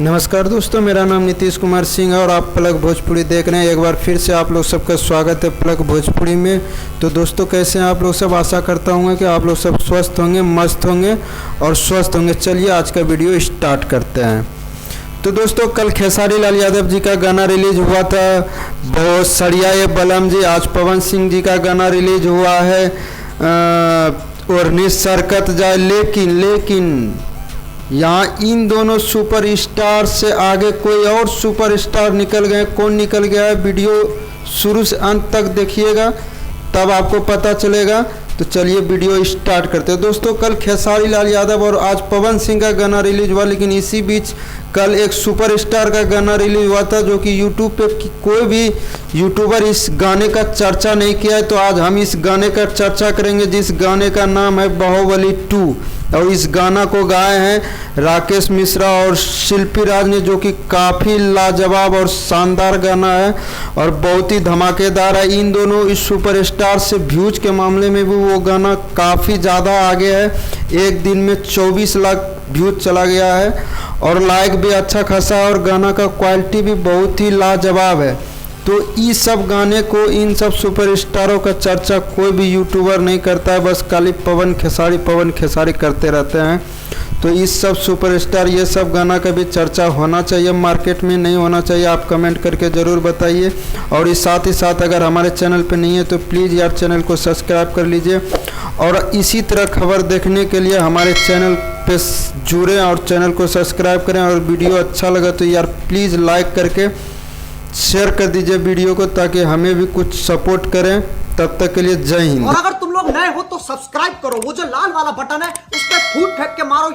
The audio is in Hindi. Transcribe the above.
नमस्कार दोस्तों, मेरा नाम नीतीश कुमार सिंह है और आप प्लग भोजपुरी देख रहे हैं। एक बार फिर से आप लोग सबका स्वागत है प्लग भोजपुरी में। तो दोस्तों, कैसे हैं आप लोग सब? आशा करता हूँ कि आप लोग सब स्वस्थ होंगे, मस्त होंगे और स्वस्थ होंगे। चलिए आज का वीडियो स्टार्ट करते हैं। तो दोस्तों, कल खेसारी लाल यादव जी का गाना रिलीज हुआ था, बहुत सड़िया ये बलम जी। आज पवन सिंह जी का गाना रिलीज हुआ है और निसरकत जाए। लेकिन यहाँ इन दोनों सुपरस्टार से आगे कोई और सुपरस्टार निकल गए। कौन निकल गया है, वीडियो शुरू से अंत तक देखिएगा तब आपको पता चलेगा। तो चलिए वीडियो स्टार्ट करते हैं। दोस्तों, कल खेसारी लाल यादव और आज पवन सिंह का गाना रिलीज हुआ, लेकिन इसी बीच कल एक सुपरस्टार का गाना रिलीज हुआ था जो कि यूट्यूब पे कोई भी यूट्यूबर इस गाने का चर्चा नहीं किया है। तो आज हम इस गाने का चर्चा करेंगे, जिस गाने का नाम है बाहुबली 2। और इस गाना को गाए हैं राकेश मिश्रा और शिल्पी राज ने, जो कि काफ़ी लाजवाब और शानदार गाना है और बहुत ही धमाकेदार है। इन दोनों इस सुपरस्टार से व्यूज के मामले में भी वो गाना काफ़ी ज़्यादा आगे है। एक दिन में 24 लाख व्यूज चला गया है और लाइक भी अच्छा खासा है और गाना का क्वालिटी भी बहुत ही लाजवाब है। तो इस सब गाने को, इन सब सुपरस्टारों का चर्चा कोई भी यूट्यूबर नहीं करता है, बस खाली पवन खेसारी करते रहते हैं। तो इस सब सुपरस्टार, ये सब गाना का भी चर्चा होना चाहिए, मार्केट में नहीं होना चाहिए। आप कमेंट करके ज़रूर बताइए। और इस साथ ही साथ अगर हमारे चैनल पे नहीं है तो प्लीज़ यार चैनल को सब्सक्राइब कर लीजिए और इसी तरह खबर देखने के लिए हमारे चैनल पे जुड़ें और चैनल को सब्सक्राइब करें। और वीडियो अच्छा लगा तो यार प्लीज़ लाइक करके शेयर कर दीजिए वीडियो को, ताकि हमें भी कुछ सपोर्ट करें। तब तक के लिए जय हिंद। और अगर तुम लोग नए हो तो सब्सक्राइब करो, वो जो लाल वाला बटन है उस पर फूट फेंक के मारो।